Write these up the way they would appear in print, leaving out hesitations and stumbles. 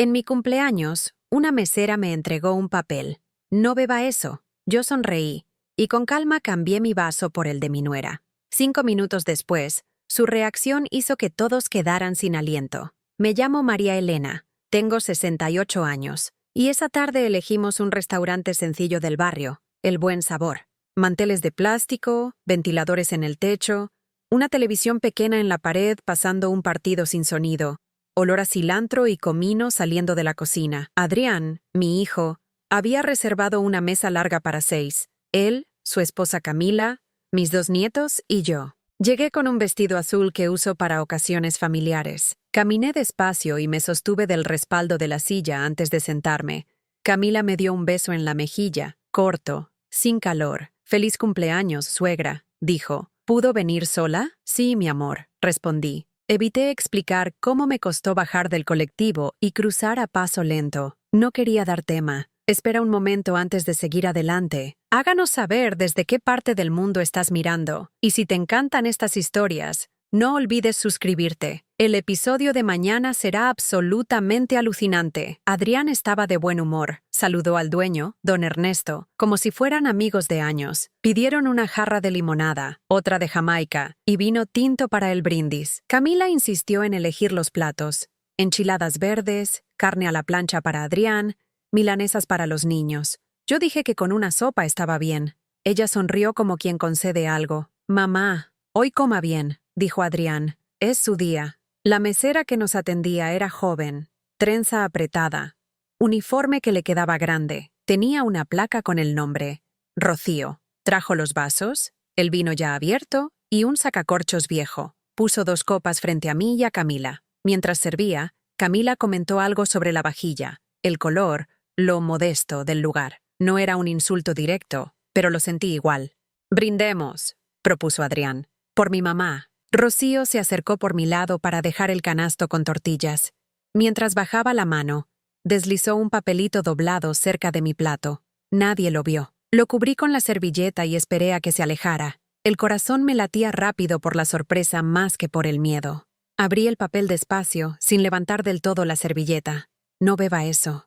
En mi cumpleaños, una mesera me entregó un papel. No beba eso. Yo sonreí, y con calma cambié mi vaso por el de mi nuera. 5 minutos después, su reacción hizo que todos quedaran sin aliento. Me llamo María Elena, tengo 68 años, y esa tarde elegimos un restaurante sencillo del barrio, El Buen Sabor. Manteles de plástico, ventiladores en el techo, una televisión pequeña en la pared pasando un partido sin sonido, olor a cilantro y comino saliendo de la cocina. Adrián, mi hijo, había reservado una mesa larga para 6. Él, su esposa Camila, mis 2 nietos y yo. Llegué con un vestido azul que uso para ocasiones familiares. Caminé despacio y me sostuve del respaldo de la silla antes de sentarme. Camila me dio un beso en la mejilla, corto, sin calor. «Feliz cumpleaños, suegra», dijo. «¿Pudo venir sola?» «Sí, mi amor», respondí. Evité explicar cómo me costó bajar del colectivo y cruzar a paso lento. No quería dar tema. «Espera un momento antes de seguir adelante. Háganos saber desde qué parte del mundo estás mirando. Y si te encantan estas historias, no olvides suscribirte. El episodio de mañana será absolutamente alucinante». Adrián estaba de buen humor. Saludó al dueño, don Ernesto, como si fueran amigos de años. Pidieron una jarra de limonada, otra de Jamaica y vino tinto para el brindis. Camila insistió en elegir los platos. Enchiladas verdes, carne a la plancha para Adrián, milanesas para los niños. Yo dije que con una sopa estaba bien. Ella sonrió como quien concede algo. «Mamá, hoy coma bien», dijo Adrián. «Es su día». La mesera que nos atendía era joven, trenza apretada, uniforme que le quedaba grande. Tenía una placa con el nombre Rocío. Trajo los vasos, el vino ya abierto y un sacacorchos viejo. Puso 2 copas frente a mí y a Camila. Mientras servía, Camila comentó algo sobre la vajilla, el color, lo modesto del lugar. No era un insulto directo, pero lo sentí igual. «Brindemos», propuso Adrián. «Por mi mamá». Rocío se acercó por mi lado para dejar el canasto con tortillas. Mientras bajaba la mano, deslizó un papelito doblado cerca de mi plato. Nadie lo vio. Lo cubrí con la servilleta y esperé a que se alejara. El corazón me latía rápido por la sorpresa más que por el miedo. Abrí el papel despacio, sin levantar del todo la servilleta. «No beba eso».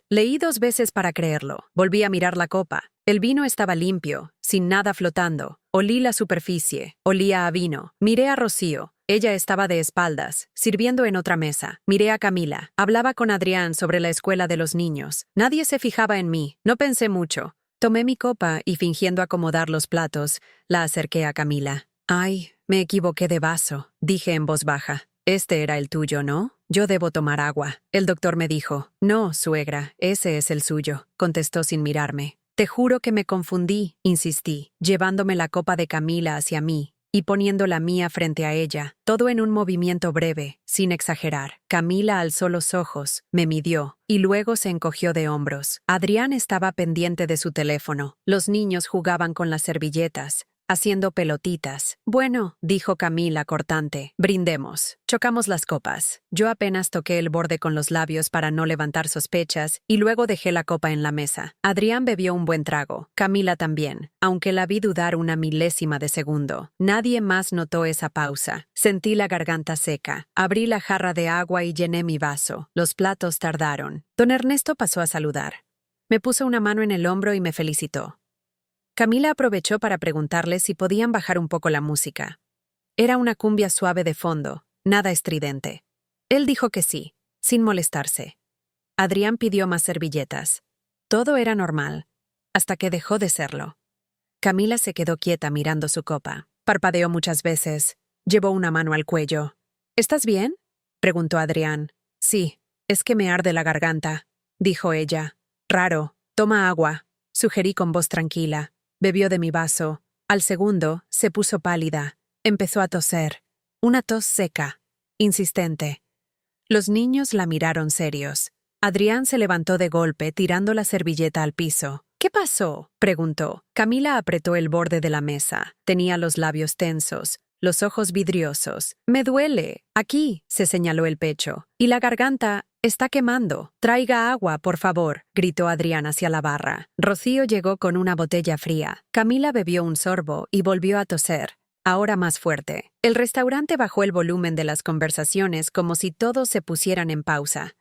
Leí 2 veces para creerlo. Volví a mirar la copa. El vino estaba limpio, sin nada flotando. Olí la superficie, olía a vino. Miré a Rocío. Ella estaba de espaldas, sirviendo en otra mesa. Miré a Camila. Hablaba con Adrián sobre la escuela de los niños. Nadie se fijaba en mí. No pensé mucho. Tomé mi copa y, fingiendo acomodar los platos, la acerqué a Camila. «Ay, me equivoqué de vaso», dije en voz baja. «Este era el tuyo, ¿no? Yo debo tomar agua». El doctor me dijo. «No, suegra, ese es el suyo», contestó sin mirarme. «Te juro que me confundí», insistí, llevándome la copa de Camila hacia mí y poniendo la mía frente a ella, todo en un movimiento breve, sin exagerar. Camila alzó los ojos, me midió, y luego se encogió de hombros. Adrián estaba pendiente de su teléfono. Los niños jugaban con las servilletas, haciendo pelotitas. «Bueno», dijo Camila cortante, «brindemos». Chocamos las copas. Yo apenas toqué el borde con los labios para no levantar sospechas y luego dejé la copa en la mesa. Adrián bebió un buen trago. Camila también, aunque la vi dudar una milésima de segundo. Nadie más notó esa pausa. Sentí la garganta seca. Abrí la jarra de agua y llené mi vaso. Los platos tardaron. Don Ernesto pasó a saludar. Me puso una mano en el hombro y me felicitó. Camila aprovechó para preguntarle si podían bajar un poco la música. Era una cumbia suave de fondo, nada estridente. Él dijo que sí, sin molestarse. Adrián pidió más servilletas. Todo era normal, hasta que dejó de serlo. Camila se quedó quieta mirando su copa. Parpadeó muchas veces. Llevó una mano al cuello. «¿Estás bien?», preguntó Adrián. «Sí, es que me arde la garganta», dijo ella. «Raro. Toma agua», sugerí con voz tranquila. Bebió de mi vaso. Al segundo, se puso pálida. Empezó a toser. Una tos seca, insistente. Los niños la miraron serios. Adrián se levantó de golpe, tirando la servilleta al piso. «¿Qué pasó?», preguntó. Camila apretó el borde de la mesa. Tenía los labios tensos, los ojos vidriosos. «Me duele. Aquí», se señaló el pecho. «Y la garganta está quemando. Traiga agua, por favor», gritó Adrián hacia la barra. Rocío llegó con una botella fría. Camila bebió un sorbo y volvió a toser, ahora más fuerte. El restaurante bajó el volumen de las conversaciones como si todos se pusieran en pausa.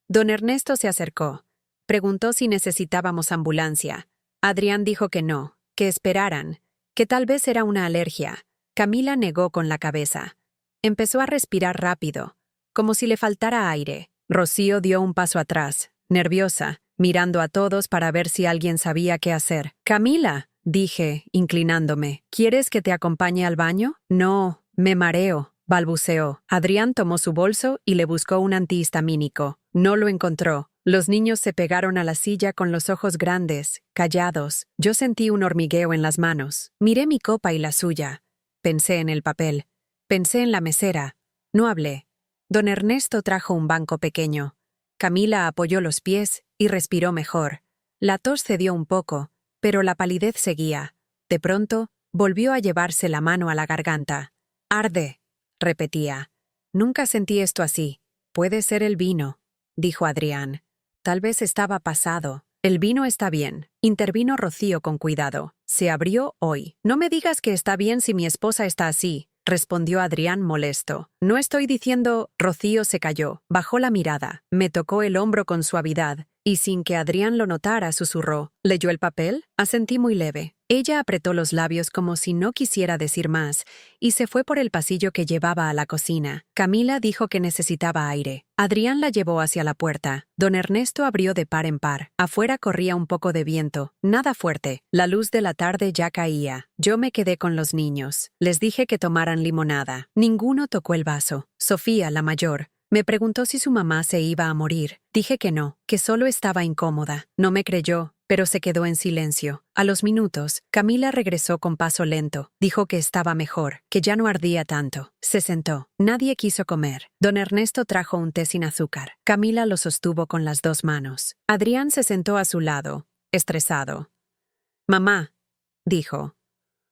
Don Ernesto se acercó. Preguntó si necesitábamos ambulancia. Adrián dijo que no, que esperaran, que tal vez era una alergia. Camila negó con la cabeza. Empezó a respirar rápido, como si le faltara aire. Rocío dio un paso atrás, nerviosa, mirando a todos para ver si alguien sabía qué hacer. «Camila», dije, inclinándome, «¿quieres que te acompañe al baño?» «No, me mareo», balbuceó. Adrián tomó su bolso y le buscó un antihistamínico. No lo encontró. Los niños se pegaron a la silla con los ojos grandes, callados. Yo sentí un hormigueo en las manos. Miré mi copa y la suya. Pensé en el papel. Pensé en la mesera. No hablé. Don Ernesto trajo un banco pequeño. Camila apoyó los pies y respiró mejor. La tos cedió un poco, pero la palidez seguía. De pronto, volvió a llevarse la mano a la garganta. «Arde», repetía. «Nunca sentí esto así. Puede ser el vino», dijo Adrián. Tal vez estaba pasado. «El vino está bien», intervino Rocío con cuidado. «Se abrió hoy». «No me digas que está bien si mi esposa está así», respondió Adrián molesto. «No estoy diciendo...» Rocío se calló, bajó la mirada, me tocó el hombro con suavidad, y sin que Adrián lo notara susurró. «¿Leyó el papel?» Asentí muy leve. Ella apretó los labios como si no quisiera decir más, y se fue por el pasillo que llevaba a la cocina. Camila dijo que necesitaba aire. Adrián la llevó hacia la puerta. Don Ernesto abrió de par en par. Afuera corría un poco de viento, nada fuerte. La luz de la tarde ya caía. Yo me quedé con los niños. Les dije que tomaran limonada. Ninguno tocó el vaso. Sofía, la mayor, me preguntó si su mamá se iba a morir. Dije que no, que solo estaba incómoda. No me creyó, pero se quedó en silencio. A los minutos, Camila regresó con paso lento. Dijo que estaba mejor, que ya no ardía tanto. Se sentó. Nadie quiso comer. Don Ernesto trajo un té sin azúcar. Camila lo sostuvo con las dos manos. Adrián se sentó a su lado, estresado. «Mamá», dijo,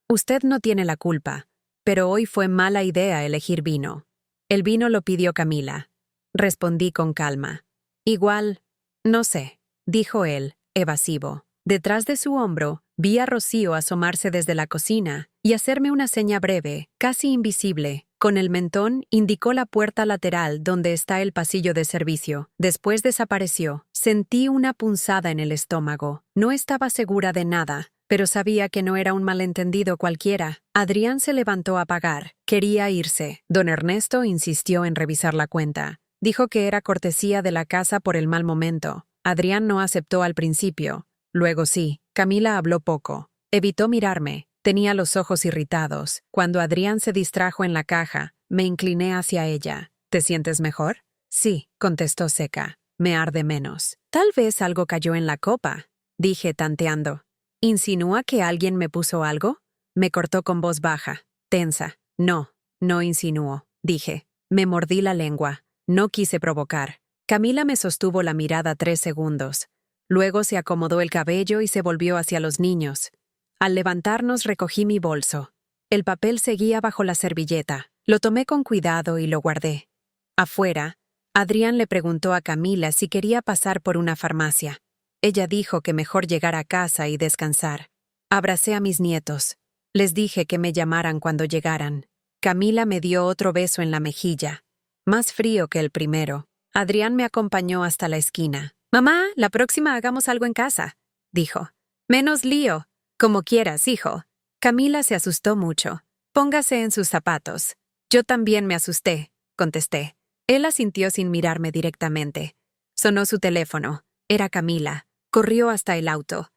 «usted no tiene la culpa, pero hoy fue mala idea elegir vino». «El vino lo pidió Camila», respondí con calma. «Igual, no sé», dijo él, evasivo. Detrás de su hombro, vi a Rocío asomarse desde la cocina y hacerme una seña breve, casi invisible. Con el mentón indicó la puerta lateral donde está el pasillo de servicio. Después desapareció. Sentí una punzada en el estómago. No estaba segura de nada, pero sabía que no era un malentendido cualquiera. Adrián se levantó a pagar. Quería irse. Don Ernesto insistió en revisar la cuenta. Dijo que era cortesía de la casa por el mal momento. Adrián no aceptó al principio. Luego sí. Camila habló poco. Evitó mirarme. Tenía los ojos irritados. Cuando Adrián se distrajo en la caja, me incliné hacia ella. «¿Te sientes mejor?» «Sí», contestó seca. «Me arde menos». «Tal vez algo cayó en la copa», dije tanteando. «¿Insinúa que alguien me puso algo?» Me cortó con voz baja, tensa. «No, no insinuó», dije. Me mordí la lengua. No quise provocar. Camila me sostuvo la mirada 3 segundos. Luego se acomodó el cabello y se volvió hacia los niños. Al levantarnos recogí mi bolso. El papel seguía bajo la servilleta. Lo tomé con cuidado y lo guardé. Afuera, Adrián le preguntó a Camila si quería pasar por una farmacia. Ella dijo que mejor llegar a casa y descansar. Abracé a mis nietos. Les dije que me llamaran cuando llegaran. Camila me dio otro beso en la mejilla, más frío que el primero. Adrián me acompañó hasta la esquina. «Mamá, la próxima hagamos algo en casa», dijo. «Menos lío. Como quieras, hijo». Camila se asustó mucho. «Póngase en sus zapatos». «Yo también me asusté», contesté. Él asintió sin mirarme directamente. Sonó su teléfono. Era Camila. Corrió hasta el auto.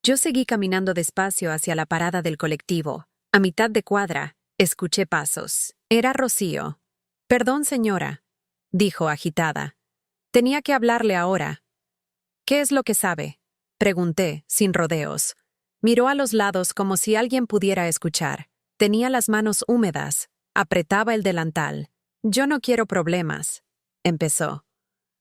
Yo seguí caminando despacio hacia la parada del colectivo. A mitad de cuadra, escuché pasos. Era Rocío. «Perdón, señora», dijo agitada. «Tenía que hablarle ahora». «¿Qué es lo que sabe?», pregunté, sin rodeos. Miró a los lados como si alguien pudiera escuchar. Tenía las manos húmedas. Apretaba el delantal. «Yo no quiero problemas», empezó.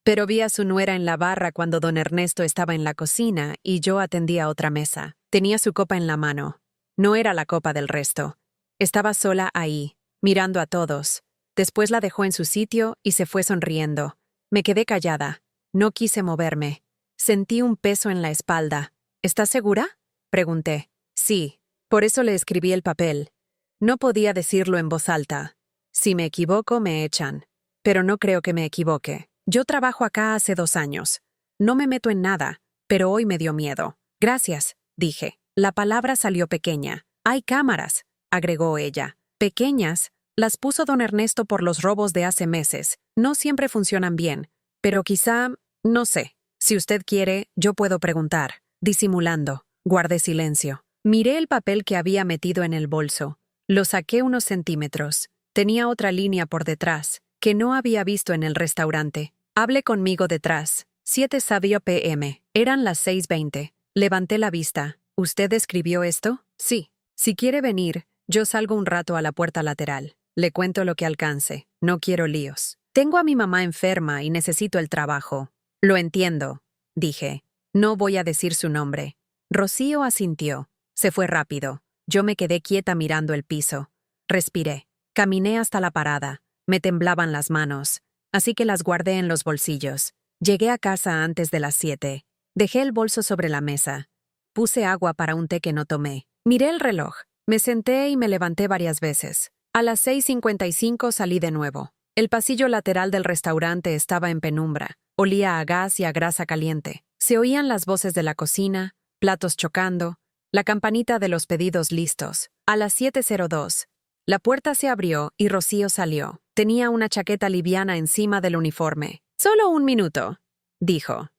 Pero vi a su nuera en la barra cuando don Ernesto estaba en la cocina y yo atendía otra mesa. Tenía su copa en la mano. No era la copa del resto. Estaba sola ahí, mirando a todos. Después la dejó en su sitio y se fue sonriendo. Me quedé callada. No quise moverme. Sentí un peso en la espalda. «¿Estás segura?», pregunté. «Sí, por eso le escribí el papel». No podía decirlo en voz alta. Si me equivoco, me echan. Pero no creo que me equivoque. Yo trabajo acá hace 2 años. No me meto en nada, pero hoy me dio miedo. Gracias, dije. La palabra salió pequeña. Hay cámaras, agregó ella. Pequeñas, las puso don Ernesto por los robos de hace meses. No siempre funcionan bien, pero quizá, no sé. Si usted quiere, yo puedo preguntar. Disimulando, guardé silencio. Miré el papel que había metido en el bolso. Lo saqué unos centímetros. Tenía otra línea por detrás, que no había visto en el restaurante. Hable conmigo detrás. 7 Savio PM. Eran las 6:20. Levanté la vista. ¿Usted escribió esto? Sí. Si quiere venir, yo salgo un rato a la puerta lateral. Le cuento lo que alcance. No quiero líos. Tengo a mi mamá enferma y necesito el trabajo. Lo entiendo, dije. No voy a decir su nombre. Rocío asintió. Se fue rápido. Yo me quedé quieta mirando el piso. Respiré. Caminé hasta la parada. Me temblaban las manos, así que las guardé en los bolsillos. Llegué a casa antes de las 7. Dejé el bolso sobre la mesa. Puse agua para un té que no tomé. Miré el reloj. Me senté y me levanté varias veces. A las 6:55 salí de nuevo. El pasillo lateral del restaurante estaba en penumbra. Olía a gas y a grasa caliente. Se oían las voces de la cocina, platos chocando, la campanita de los pedidos listos. A las 7:02, la puerta se abrió y Rocío salió. Tenía una chaqueta liviana encima del uniforme. «Solo un minuto», dijo.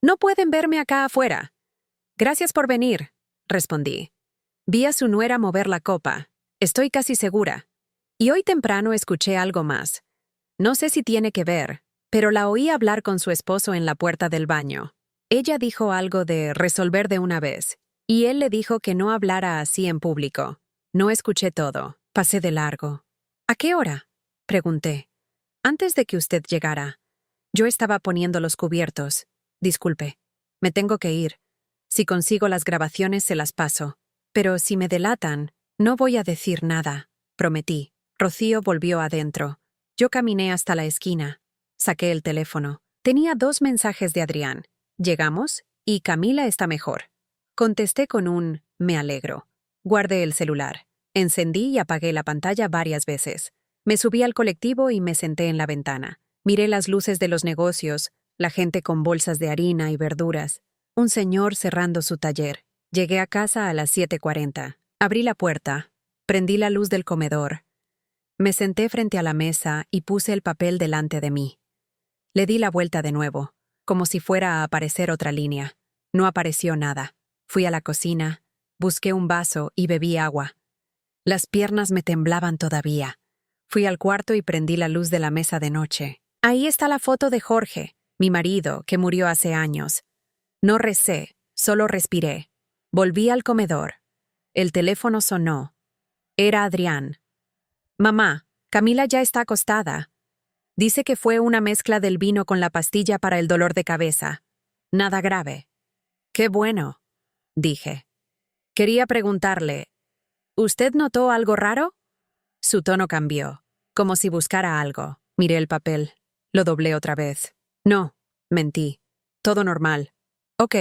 «No pueden verme acá afuera». «Gracias por venir», respondí. Vi a su nuera mover la copa. Estoy casi segura. Y hoy temprano escuché algo más. No sé si tiene que ver, pero la oí hablar con su esposo en la puerta del baño. Ella dijo algo de resolver de una vez, y él le dijo que no hablara así en público. No escuché todo. Pasé de largo. «¿A qué hora?», pregunté. «Antes de que usted llegara. Yo estaba poniendo los cubiertos. Disculpe, me tengo que ir. Si consigo las grabaciones se las paso. Pero si me delatan, no voy a decir nada», prometí. Rocío volvió adentro. Yo caminé hasta la esquina. Saqué el teléfono. Tenía 2 mensajes de Adrián. «Llegamos y Camila está mejor». Contesté con un «me alegro». Guardé el celular. Encendí y apagué la pantalla varias veces. Me subí al colectivo y me senté en la ventana. Miré las luces de los negocios, la gente con bolsas de harina y verduras, un señor cerrando su taller. Llegué a casa a las 7:40. Abrí la puerta, prendí la luz del comedor. Me senté frente a la mesa y puse el papel delante de mí. Le di la vuelta de nuevo, como si fuera a aparecer otra línea. No apareció nada. Fui a la cocina, busqué un vaso y bebí agua. Las piernas me temblaban todavía. Fui al cuarto y prendí la luz de la mesa de noche. Ahí está la foto de Jorge, mi marido, que murió hace años. No recé, solo respiré. Volví al comedor. El teléfono sonó. Era Adrián. «Mamá, Camila ya está acostada. Dice que fue una mezcla del vino con la pastilla para el dolor de cabeza. Nada grave». «Qué bueno», dije. Quería preguntarle, «¿Usted notó algo raro?». Su tono cambió, como si buscara algo. Miré el papel. Lo doblé otra vez. «No», mentí. «Todo normal». «Ok».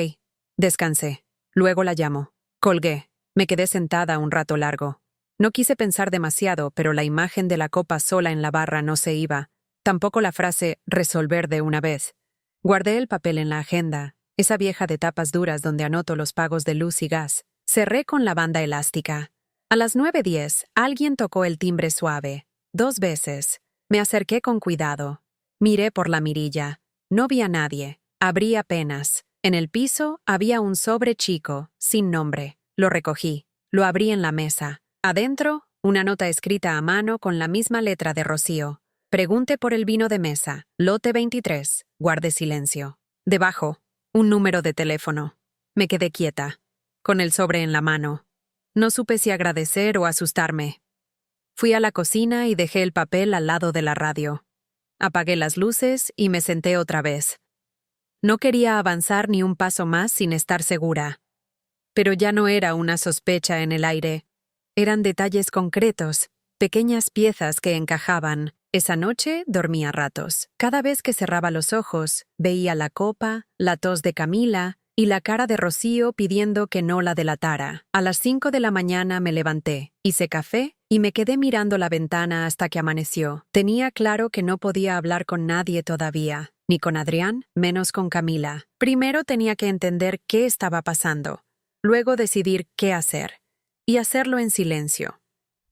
Descansé. «Luego la llamo». Colgué. Me quedé sentada un rato largo. No quise pensar demasiado, pero la imagen de la copa sola en la barra no se iba. Tampoco la frase «resolver de una vez». Guardé el papel en la agenda, esa vieja de tapas duras donde anoto los pagos de luz y gas. Cerré con la banda elástica. A las 9:10, alguien tocó el timbre suave. 2 veces. Me acerqué con cuidado. Miré por la mirilla. No vi a nadie. Abrí apenas. En el piso había un sobre chico, sin nombre. Lo recogí. Lo abrí en la mesa. Adentro, una nota escrita a mano con la misma letra de Rocío. «Pregunte por el vino de mesa. Lote 23. Guarde silencio». Debajo, un número de teléfono. Me quedé quieta, con el sobre en la mano. No supe si agradecer o asustarme. Fui a la cocina y dejé el papel al lado de la radio. Apagué las luces y me senté otra vez. No quería avanzar ni un paso más sin estar segura. Pero ya no era una sospecha en el aire. Eran detalles concretos, pequeñas piezas que encajaban. Esa noche dormí a ratos. Cada vez que cerraba los ojos, veía la copa, la tos de Camila y la cara de Rocío pidiendo que no la delatara. A las 5 de la mañana me levanté, hice café y me quedé mirando la ventana hasta que amaneció. Tenía claro que no podía hablar con nadie todavía. Ni con Adrián, menos con Camila. Primero tenía que entender qué estaba pasando, luego decidir qué hacer, y hacerlo en silencio.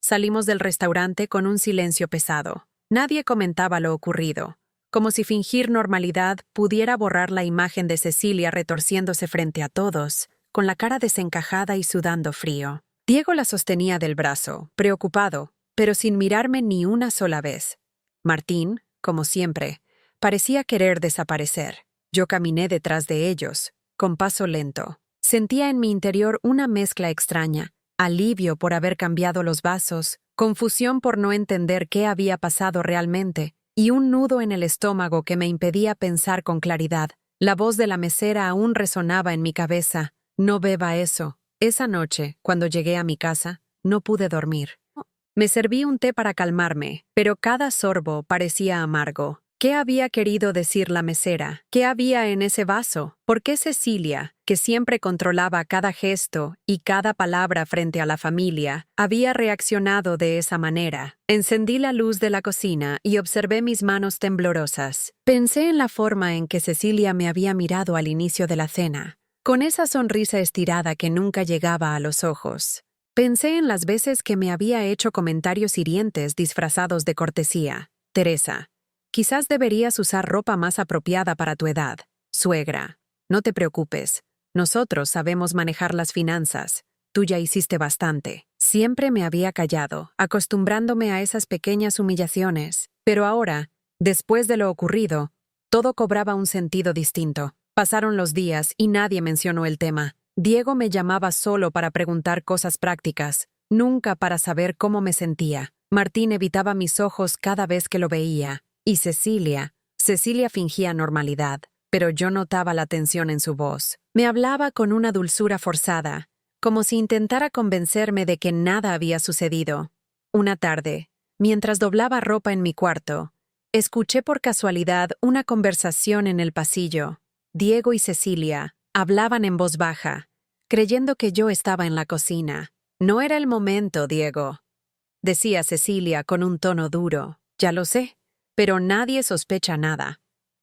Salimos del restaurante con un silencio pesado. Nadie comentaba lo ocurrido, como si fingir normalidad pudiera borrar la imagen de Cecilia retorciéndose frente a todos, con la cara desencajada y sudando frío. Diego la sostenía del brazo, preocupado, pero sin mirarme ni una sola vez. Martín, como siempre, parecía querer desaparecer. Yo caminé detrás de ellos, con paso lento. Sentía en mi interior una mezcla extraña, alivio por haber cambiado los vasos, confusión por no entender qué había pasado realmente, y un nudo en el estómago que me impedía pensar con claridad. La voz de la mesera aún resonaba en mi cabeza. No beba eso. Esa noche, cuando llegué a mi casa, no pude dormir. Me serví un té para calmarme, pero cada sorbo parecía amargo. ¿Qué había querido decir la mesera? ¿Qué había en ese vaso? ¿Por qué Cecilia, que siempre controlaba cada gesto y cada palabra frente a la familia, había reaccionado de esa manera? Encendí la luz de la cocina y observé mis manos temblorosas. Pensé en la forma en que Cecilia me había mirado al inicio de la cena, con esa sonrisa estirada que nunca llegaba a los ojos. Pensé en las veces que me había hecho comentarios hirientes disfrazados de cortesía. Teresa, quizás deberías usar ropa más apropiada para tu edad. Suegra, no te preocupes. Nosotros sabemos manejar las finanzas. Tú ya hiciste bastante. Siempre me había callado, acostumbrándome a esas pequeñas humillaciones. Pero ahora, después de lo ocurrido, todo cobraba un sentido distinto. Pasaron los días y nadie mencionó el tema. Diego me llamaba solo para preguntar cosas prácticas, nunca para saber cómo me sentía. Martín evitaba mis ojos cada vez que lo veía. Y Cecilia fingía normalidad, pero yo notaba la tensión en su voz. Me hablaba con una dulzura forzada, como si intentara convencerme de que nada había sucedido. Una tarde, mientras doblaba ropa en mi cuarto, escuché por casualidad una conversación en el pasillo. Diego y Cecilia hablaban en voz baja, creyendo que yo estaba en la cocina. No era el momento, Diego, decía Cecilia con un tono duro. Ya lo sé, pero nadie sospecha nada,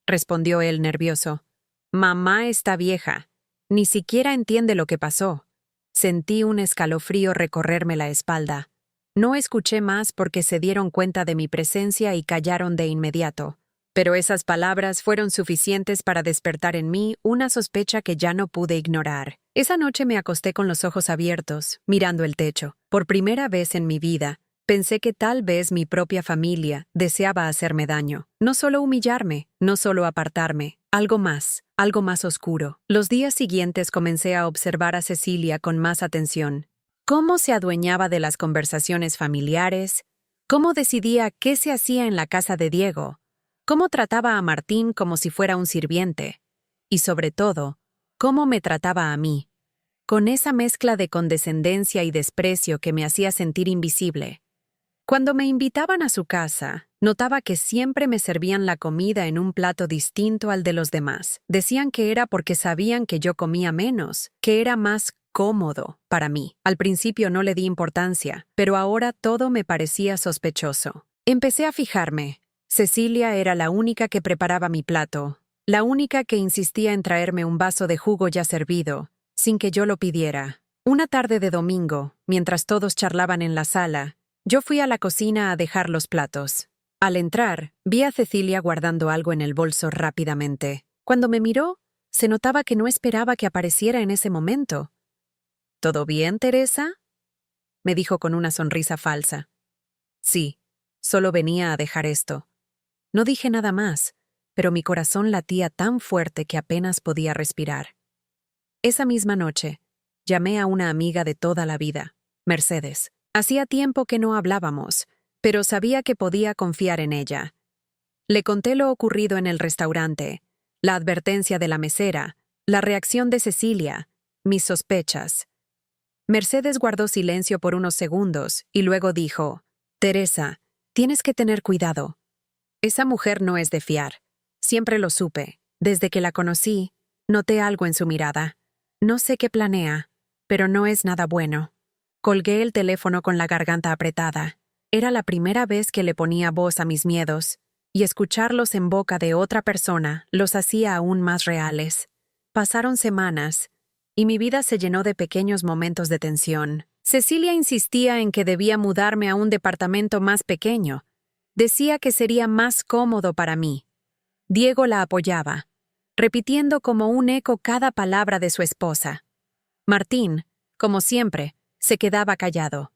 respondió él nervioso. Mamá está vieja. Ni siquiera entiende lo que pasó. Sentí un escalofrío recorrerme la espalda. No escuché más porque se dieron cuenta de mi presencia y callaron de inmediato. Pero esas palabras fueron suficientes para despertar en mí una sospecha que ya no pude ignorar. Esa noche me acosté con los ojos abiertos, mirando el techo. Por primera vez en mi vida, pensé que tal vez mi propia familia deseaba hacerme daño. No solo humillarme, no solo apartarme, algo más oscuro. Los días siguientes comencé a observar a Cecilia con más atención. Cómo se adueñaba de las conversaciones familiares, cómo decidía qué se hacía en la casa de Diego, cómo trataba a Martín como si fuera un sirviente, y sobre todo, cómo me trataba a mí, con esa mezcla de condescendencia y desprecio que me hacía sentir invisible. Cuando me invitaban a su casa, notaba que siempre me servían la comida en un plato distinto al de los demás. Decían que era porque sabían que yo comía menos, que era más cómodo para mí. Al principio no le di importancia, pero ahora todo me parecía sospechoso. Empecé a fijarme. Cecilia era la única que preparaba mi plato, la única que insistía en traerme un vaso de jugo ya servido, sin que yo lo pidiera. Una tarde de domingo, mientras todos charlaban en la sala, yo fui a la cocina a dejar los platos. Al entrar, vi a Cecilia guardando algo en el bolso rápidamente. Cuando me miró, se notaba que no esperaba que apareciera en ese momento. ¿Todo bien, Teresa?, me dijo con una sonrisa falsa. Sí, solo venía a dejar esto. No dije nada más, pero mi corazón latía tan fuerte que apenas podía respirar. Esa misma noche, llamé a una amiga de toda la vida, Mercedes. Hacía tiempo que no hablábamos, pero sabía que podía confiar en ella. Le conté lo ocurrido en el restaurante, la advertencia de la mesera, la reacción de Cecilia, mis sospechas. Mercedes guardó silencio por unos segundos y luego dijo: Teresa, tienes que tener cuidado. Esa mujer no es de fiar. Siempre lo supe. Desde que la conocí, noté algo en su mirada. No sé qué planea, pero no es nada bueno. Colgué el teléfono con la garganta apretada. Era la primera vez que le ponía voz a mis miedos. y escucharlos en boca de otra persona los hacía aún más reales. Pasaron semanas, y mi vida se llenó de pequeños momentos de tensión. Cecilia insistía en que debía mudarme a un departamento más pequeño. Decía que sería más cómodo para mí. Diego la apoyaba, repitiendo como un eco cada palabra de su esposa. Martín, como siempre, se quedaba callado.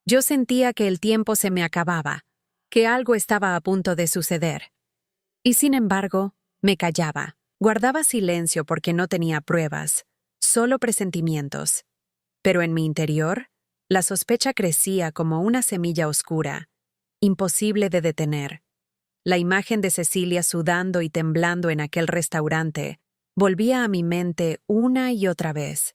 Yo sentía que el tiempo se me acababa, que algo estaba a punto de suceder. Y sin embargo, me callaba. Guardaba silencio porque no tenía pruebas, solo presentimientos. Pero en mi interior, la sospecha crecía como una semilla oscura, imposible de detener. La imagen de Cecilia sudando y temblando en aquel restaurante volvía a mi mente una y otra vez.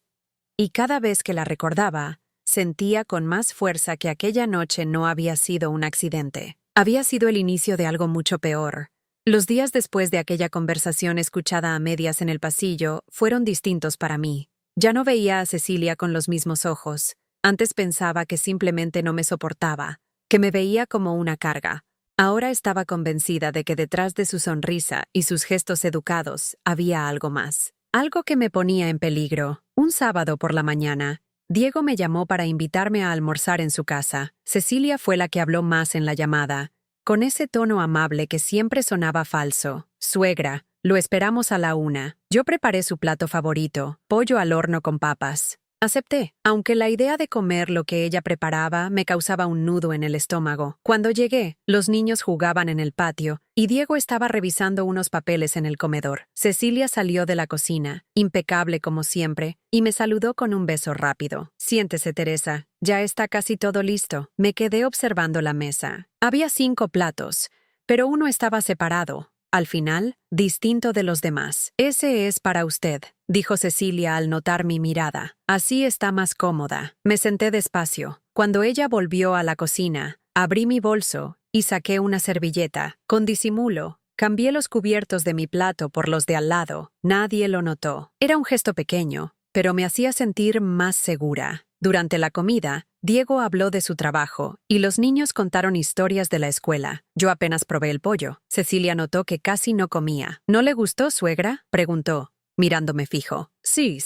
Y cada vez que la recordaba, sentía con más fuerza que aquella noche no había sido un accidente. Había sido el inicio de algo mucho peor. Los días después de aquella conversación escuchada a medias en el pasillo fueron distintos para mí. Ya no veía a Cecilia con los mismos ojos. Antes pensaba que simplemente no me soportaba, que me veía como una carga. Ahora estaba convencida de que detrás de su sonrisa y sus gestos educados había algo más. Algo que me ponía en peligro. Un sábado por la mañana, Diego me llamó para invitarme a almorzar en su casa. Cecilia fue la que habló más en la llamada, con ese tono amable que siempre sonaba falso. Suegra, lo esperamos a la 1. Yo preparé su plato favorito, pollo al horno con papas. Acepté, aunque la idea de comer lo que ella preparaba me causaba un nudo en el estómago. Cuando llegué, los niños jugaban en el patio y Diego estaba revisando unos papeles en el comedor. Cecilia salió de la cocina, impecable como siempre, y me saludó con un beso rápido. Siéntese, Teresa, ya está casi todo listo. Me quedé observando la mesa. Había 5 platos, pero uno estaba separado. Al final, distinto de los demás. Ese es para usted, dijo Cecilia al notar mi mirada. Así está más cómoda. Me senté despacio. Cuando ella volvió a la cocina, abrí mi bolso y saqué una servilleta. Con disimulo, cambié los cubiertos de mi plato por los de al lado. Nadie lo notó. Era un gesto pequeño, pero me hacía sentir más segura. Durante la comida, Diego habló de su trabajo y los niños contaron historias de la escuela. Yo apenas probé el pollo. Cecilia notó que casi no comía. ¿No le gustó, suegra?, preguntó, mirándome fijo. Sí,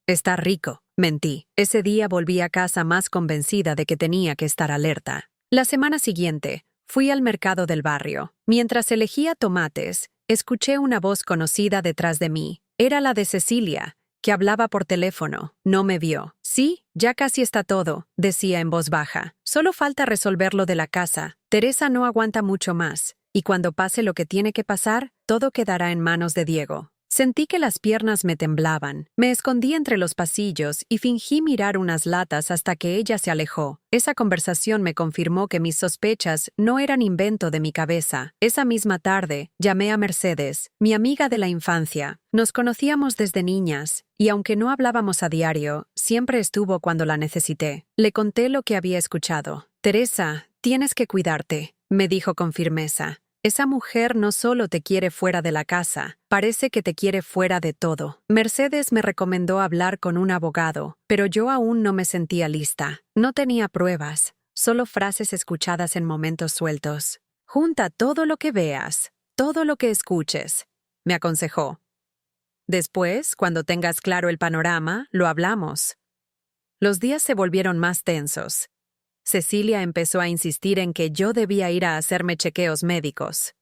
está rico, mentí. Ese día volví a casa más convencida de que tenía que estar alerta. La semana siguiente, fui al mercado del barrio. Mientras elegía tomates, escuché una voz conocida detrás de mí. Era la de Cecilia, que hablaba por teléfono. No me vio. Sí, ya casi está todo, decía en voz baja. Solo falta resolver lo de la casa. Teresa no aguanta mucho más, y cuando pase lo que tiene que pasar, todo quedará en manos de Diego. Sentí que las piernas me temblaban. Me escondí entre los pasillos y fingí mirar unas latas hasta que ella se alejó. Esa conversación me confirmó que mis sospechas no eran invento de mi cabeza. Esa misma tarde, llamé a Mercedes, mi amiga de la infancia. Nos conocíamos desde niñas, y aunque no hablábamos a diario, siempre estuvo cuando la necesité. Le conté lo que había escuchado. Teresa, tienes que cuidarte, me dijo con firmeza. Esa mujer no solo te quiere fuera de la casa, parece que te quiere fuera de todo. Mercedes me recomendó hablar con un abogado, pero yo aún no me sentía lista. No tenía pruebas, solo frases escuchadas en momentos sueltos. Junta todo lo que veas, todo lo que escuches, me aconsejó. Después, cuando tengas claro el panorama, lo hablamos. Los días se volvieron más tensos. Cecilia empezó a insistir en que yo debía ir a hacerme chequeos médicos.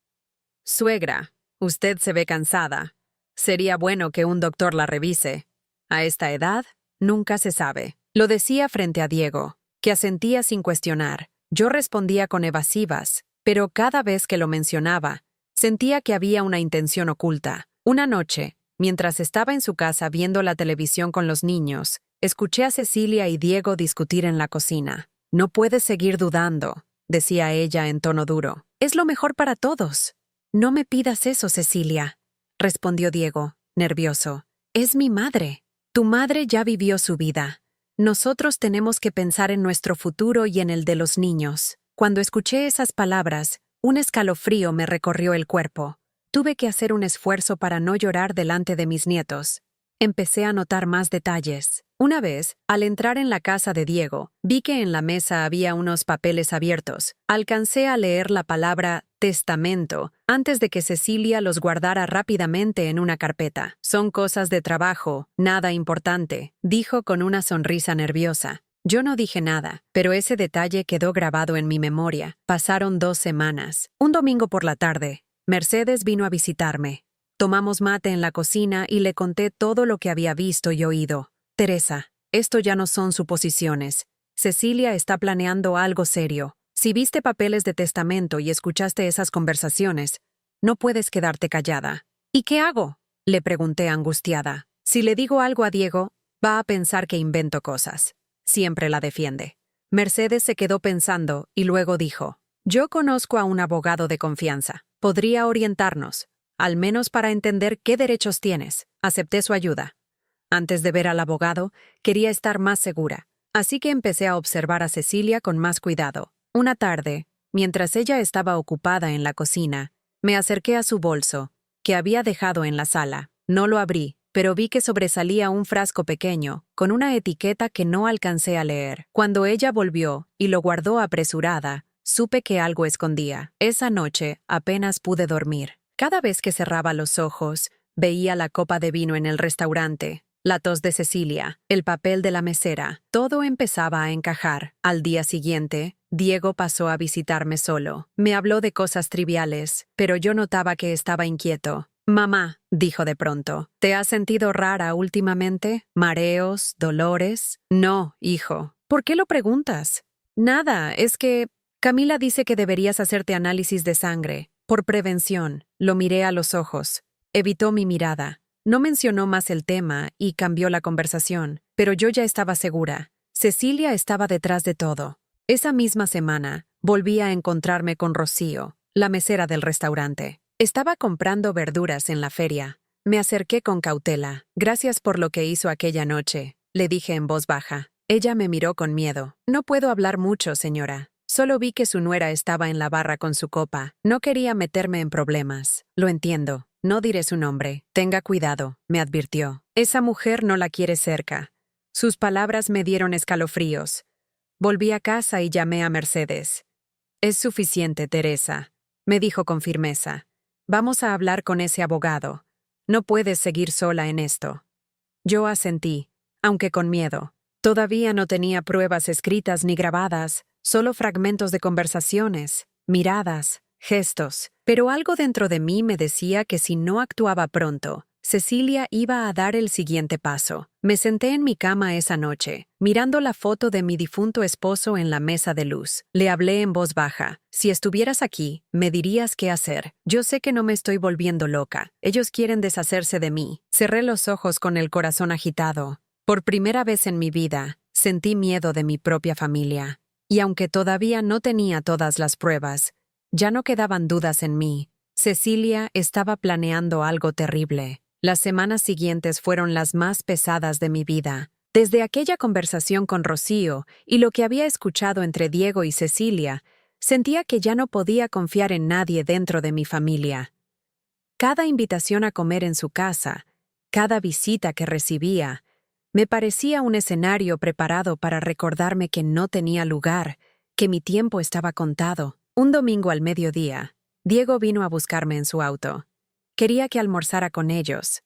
Suegra, usted se ve cansada. Sería bueno que un doctor la revise. A esta edad, nunca se sabe. Lo decía frente a Diego, que asentía sin cuestionar. Yo respondía con evasivas, pero cada vez que lo mencionaba, sentía que había una intención oculta. Una noche, mientras estaba en su casa viendo la televisión con los niños, escuché a Cecilia y Diego discutir en la cocina. No puedes seguir dudando, decía ella en tono duro. Es lo mejor para todos. No me pidas eso, Cecilia, respondió Diego, nervioso. Es mi madre. Tu madre ya vivió su vida. Nosotros tenemos que pensar en nuestro futuro y en el de los niños. Cuando escuché esas palabras, un escalofrío me recorrió el cuerpo. Tuve que hacer un esfuerzo para no llorar delante de mis nietos. Empecé a notar más detalles. Una vez, al entrar en la casa de Diego, vi que en la mesa había unos papeles abiertos. Alcancé a leer la palabra testamento antes de que Cecilia los guardara rápidamente en una carpeta. Son cosas de trabajo, nada importante, dijo con una sonrisa nerviosa. Yo no dije nada, pero ese detalle quedó grabado en mi memoria. Pasaron 2 semanas. Un domingo por la tarde, Mercedes vino a visitarme. Tomamos mate en la cocina y le conté todo lo que había visto y oído. Teresa, esto ya no son suposiciones. Cecilia está planeando algo serio. Si viste papeles de testamento y escuchaste esas conversaciones, no puedes quedarte callada. ¿Y qué hago?, le pregunté angustiada. Si le digo algo a Diego, va a pensar que invento cosas. Siempre la defiende. Mercedes se quedó pensando y luego dijo: yo conozco a un abogado de confianza. Podría orientarnos, al menos para entender qué derechos tienes. Acepté su ayuda. Antes de ver al abogado, quería estar más segura, así que empecé a observar a Cecilia con más cuidado. Una tarde, mientras ella estaba ocupada en la cocina, me acerqué a su bolso, que había dejado en la sala. No lo abrí, pero vi que sobresalía un frasco pequeño, con una etiqueta que no alcancé a leer. Cuando ella volvió y lo guardó apresurada, supe que algo escondía. Esa noche apenas pude dormir. Cada vez que cerraba los ojos, veía la copa de vino en el restaurante, la tos de Cecilia, el papel de la mesera. Todo empezaba a encajar. Al día siguiente, Diego pasó a visitarme solo. Me habló de cosas triviales, pero yo notaba que estaba inquieto. Mamá, dijo de pronto, ¿te has sentido rara últimamente? ¿Mareos? ¿Dolores? No, hijo. ¿Por qué lo preguntas? Nada, es que Camila dice que deberías hacerte análisis de sangre. Por prevención. Lo miré a los ojos. Evitó mi mirada. No mencionó más el tema y cambió la conversación, pero yo ya estaba segura. Cecilia estaba detrás de todo. Esa misma semana, volví a encontrarme con Rocío, la mesera del restaurante. Estaba comprando verduras en la feria. Me acerqué con cautela. Gracias por lo que hizo aquella noche, le dije en voz baja. Ella me miró con miedo. No puedo hablar mucho, señora. Solo vi que su nuera estaba en la barra con su copa. No quería meterme en problemas. Lo entiendo. No diré su nombre. Tenga cuidado, me advirtió. Esa mujer no la quiere cerca. Sus palabras me dieron escalofríos. Volví a casa y llamé a Mercedes. Es suficiente, Teresa, me dijo con firmeza. Vamos a hablar con ese abogado. No puedes seguir sola en esto. Yo asentí, aunque con miedo. Todavía no tenía pruebas escritas ni grabadas, solo fragmentos de conversaciones, miradas, gestos, pero algo dentro de mí me decía que si no actuaba pronto, Cecilia iba a dar el siguiente paso. Me senté en mi cama esa noche, mirando la foto de mi difunto esposo en la mesa de luz. Le hablé en voz baja. Si estuvieras aquí, me dirías qué hacer. Yo sé que no me estoy volviendo loca. Ellos quieren deshacerse de mí. Cerré los ojos con el corazón agitado. Por primera vez en mi vida, sentí miedo de mi propia familia. Y aunque todavía no tenía todas las pruebas, ya no quedaban dudas en mí. Cecilia estaba planeando algo terrible. Las semanas siguientes fueron las más pesadas de mi vida. Desde aquella conversación con Rocío y lo que había escuchado entre Diego y Cecilia, sentía que ya no podía confiar en nadie dentro de mi familia. Cada invitación a comer en su casa, cada visita que recibía, me parecía un escenario preparado para recordarme que no tenía lugar, que mi tiempo estaba contado. Un domingo al mediodía, Diego vino a buscarme en su auto. Quería que almorzara con ellos.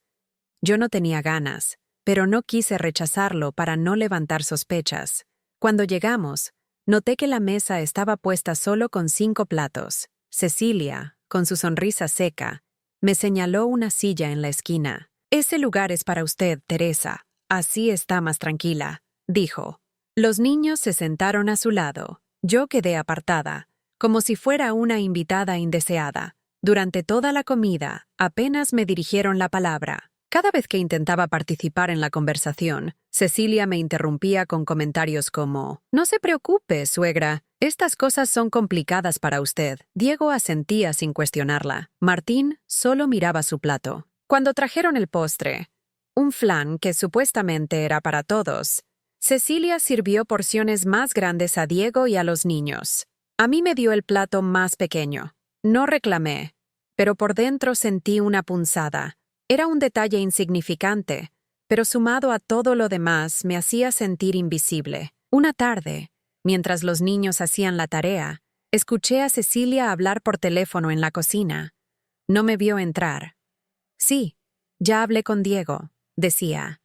Yo no tenía ganas, pero no quise rechazarlo para no levantar sospechas. Cuando llegamos, noté que la mesa estaba puesta solo con 5 platos. Cecilia, con su sonrisa seca, me señaló una silla en la esquina. «Ese lugar es para usted, Teresa. Así está más tranquila», dijo. Los niños se sentaron a su lado. Yo quedé apartada, como si fuera una invitada indeseada. Durante toda la comida, apenas me dirigieron la palabra. Cada vez que intentaba participar en la conversación, Cecilia me interrumpía con comentarios como: «No se preocupe, suegra, estas cosas son complicadas para usted». Diego asentía sin cuestionarla. Martín solo miraba su plato. Cuando trajeron el postre, un flan que supuestamente era para todos, Cecilia sirvió porciones más grandes a Diego y a los niños. A mí me dio el plato más pequeño. No reclamé, pero por dentro sentí una punzada. Era un detalle insignificante, pero sumado a todo lo demás me hacía sentir invisible. Una tarde, mientras los niños hacían la tarea, escuché a Cecilia hablar por teléfono en la cocina. No me vio entrar. Sí, ya hablé con Diego, decía.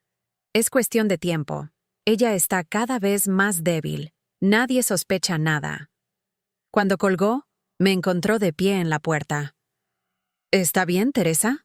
Es cuestión de tiempo. Ella está cada vez más débil. Nadie sospecha nada. Cuando colgó, me encontró de pie en la puerta. ¿Está bien, Teresa?,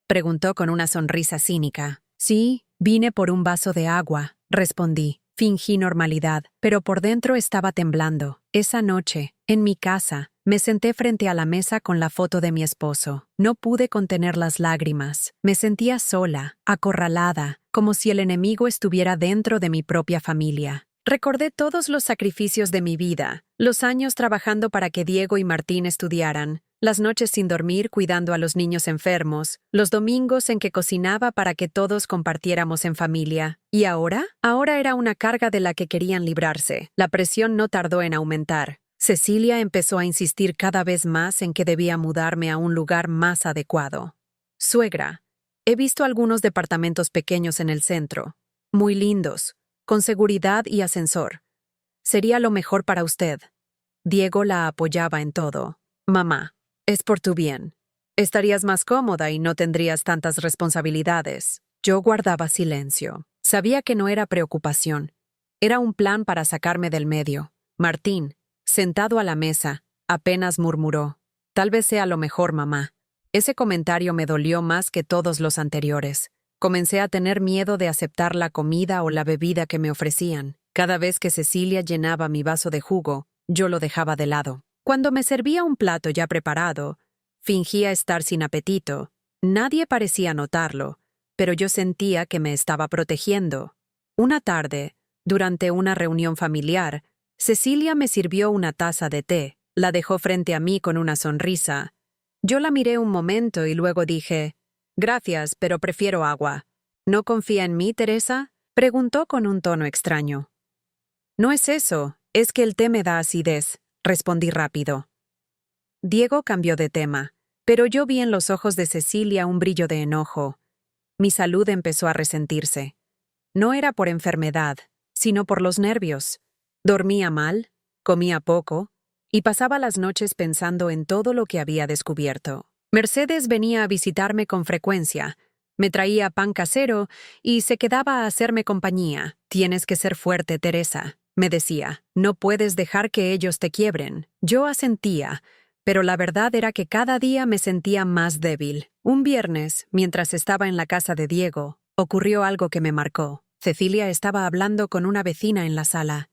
preguntó con una sonrisa cínica. Sí, vine por un vaso de agua, respondí. Fingí normalidad, pero por dentro estaba temblando. Esa noche, en mi casa, me senté frente a la mesa con la foto de mi esposo. No pude contener las lágrimas. Me sentía sola, acorralada, como si el enemigo estuviera dentro de mi propia familia. Recordé todos los sacrificios de mi vida, los años trabajando para que Diego y Martín estudiaran, las noches sin dormir cuidando a los niños enfermos, los domingos en que cocinaba para que todos compartiéramos en familia. ¿Y ahora? Ahora era una carga de la que querían librarse. La presión no tardó en aumentar. Cecilia empezó a insistir cada vez más en que debía mudarme a un lugar más adecuado. Suegra, he visto algunos departamentos pequeños en el centro, muy lindos, con seguridad y ascensor. Sería lo mejor para usted. Diego la apoyaba en todo. Mamá, es por tu bien. Estarías más cómoda y no tendrías tantas responsabilidades. Yo guardaba silencio. Sabía que no era preocupación. Era un plan para sacarme del medio. Martín, sentado a la mesa, apenas murmuró. Tal vez sea lo mejor, mamá. Ese comentario me dolió más que todos los anteriores. Comencé a tener miedo de aceptar la comida o la bebida que me ofrecían. Cada vez que Cecilia llenaba mi vaso de jugo, yo lo dejaba de lado. Cuando me servía un plato ya preparado, fingía estar sin apetito. Nadie parecía notarlo, pero yo sentía que me estaba protegiendo. Una tarde, durante una reunión familiar, Cecilia me sirvió una taza de té, la dejó frente a mí con una sonrisa. Yo la miré un momento y luego dije, «Gracias, pero prefiero agua». «¿No confía en mí, Teresa?», preguntó con un tono extraño. «No es eso, es que el té me da acidez», respondí rápido. Diego cambió de tema, pero yo vi en los ojos de Cecilia un brillo de enojo. Mi salud empezó a resentirse. No era por enfermedad, sino por los nervios. Dormía mal, comía poco, y pasaba las noches pensando en todo lo que había descubierto. Mercedes venía a visitarme con frecuencia, me traía pan casero y se quedaba a hacerme compañía. «Tienes que ser fuerte, Teresa», me decía. «No puedes dejar que ellos te quiebren». Yo asentía, pero la verdad era que cada día me sentía más débil. Un viernes, mientras estaba en la casa de Diego, ocurrió algo que me marcó. Cecilia estaba hablando con una vecina en la sala.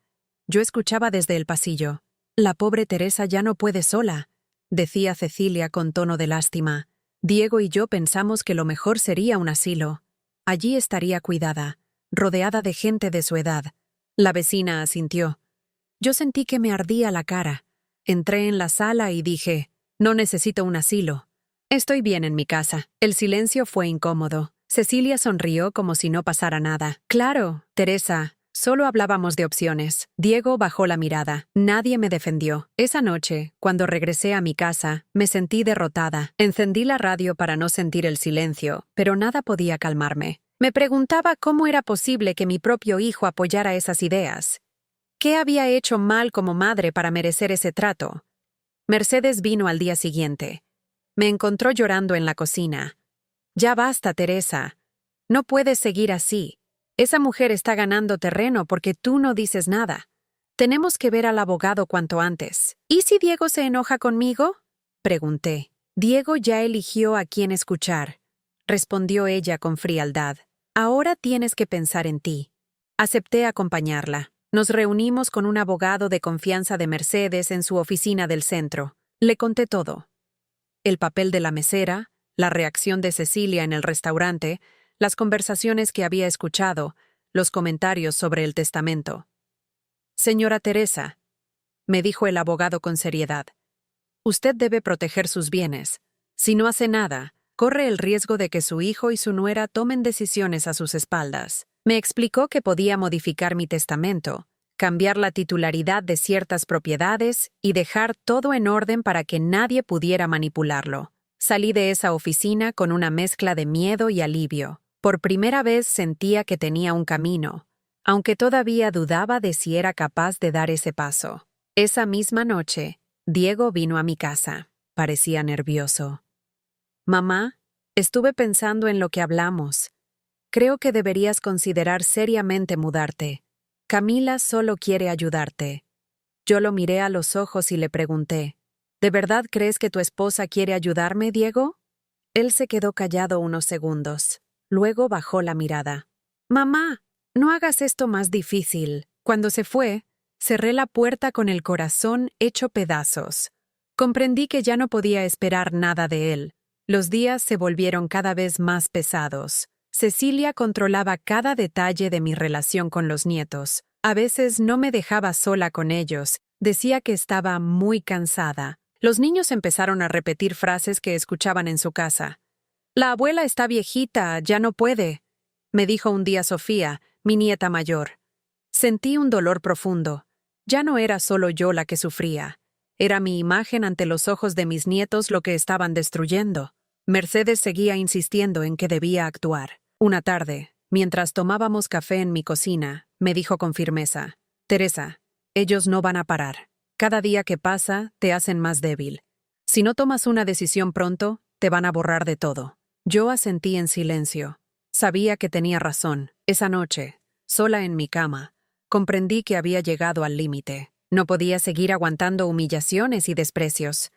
Yo escuchaba desde el pasillo. «La pobre Teresa ya no puede sola», decía Cecilia con tono de lástima. «Diego y yo pensamos que lo mejor sería un asilo. Allí estaría cuidada, rodeada de gente de su edad». La vecina asintió. Yo sentí que me ardía la cara. Entré en la sala y dije, «No necesito un asilo. Estoy bien en mi casa». El silencio fue incómodo. Cecilia sonrió como si no pasara nada. «Claro, Teresa. Solo hablábamos de opciones». Diego bajó la mirada. Nadie me defendió. Esa noche, cuando regresé a mi casa, me sentí derrotada. Encendí la radio para no sentir el silencio, pero nada podía calmarme. Me preguntaba cómo era posible que mi propio hijo apoyara esas ideas. ¿Qué había hecho mal como madre para merecer ese trato? Mercedes vino al día siguiente. Me encontró llorando en la cocina. «Ya basta, Teresa. No puedes seguir así. Esa mujer está ganando terreno porque tú no dices nada. Tenemos que ver al abogado cuanto antes». «¿Y si Diego se enoja conmigo?», pregunté. «Diego ya eligió a quién escuchar», respondió ella con frialdad. «Ahora tienes que pensar en ti». Acepté acompañarla. Nos reunimos con un abogado de confianza de Mercedes en su oficina del centro. Le conté todo. El papel de la mesera, la reacción de Cecilia en el restaurante, las conversaciones que había escuchado, los comentarios sobre el testamento. «Señora Teresa», me dijo el abogado con seriedad, «usted debe proteger sus bienes. Si no hace nada, corre el riesgo de que su hijo y su nuera tomen decisiones a sus espaldas». Me explicó que podía modificar mi testamento, cambiar la titularidad de ciertas propiedades y dejar todo en orden para que nadie pudiera manipularlo. Salí de esa oficina con una mezcla de miedo y alivio. Por primera vez sentía que tenía un camino, aunque todavía dudaba de si era capaz de dar ese paso. Esa misma noche, Diego vino a mi casa. Parecía nervioso. «Mamá, estuve pensando en lo que hablamos. Creo que deberías considerar seriamente mudarte. Camila solo quiere ayudarte». Yo lo miré a los ojos y le pregunté, «¿De verdad crees que tu esposa quiere ayudarme, Diego?» Él se quedó callado unos segundos. Luego bajó la mirada. «Mamá, no hagas esto más difícil». Cuando se fue, cerré la puerta con el corazón hecho pedazos. Comprendí que ya no podía esperar nada de él. Los días se volvieron cada vez más pesados. Cecilia controlaba cada detalle de mi relación con los nietos. A veces no me dejaba sola con ellos. Decía que estaba muy cansada. Los niños empezaron a repetir frases que escuchaban en su casa. «La abuela está viejita, ya no puede», me dijo un día Sofía, mi nieta mayor. Sentí un dolor profundo. Ya no era solo yo la que sufría. Era mi imagen ante los ojos de mis nietos lo que estaban destruyendo. Mercedes seguía insistiendo en que debía actuar. Una tarde, mientras tomábamos café en mi cocina, me dijo con firmeza, «Teresa, ellos no van a parar. Cada día que pasa, te hacen más débil. Si no tomas una decisión pronto, te van a borrar de todo». Yo asentí en silencio. Sabía que tenía razón. Esa noche, sola en mi cama, comprendí que había llegado al límite. No podía seguir aguantando humillaciones y desprecios.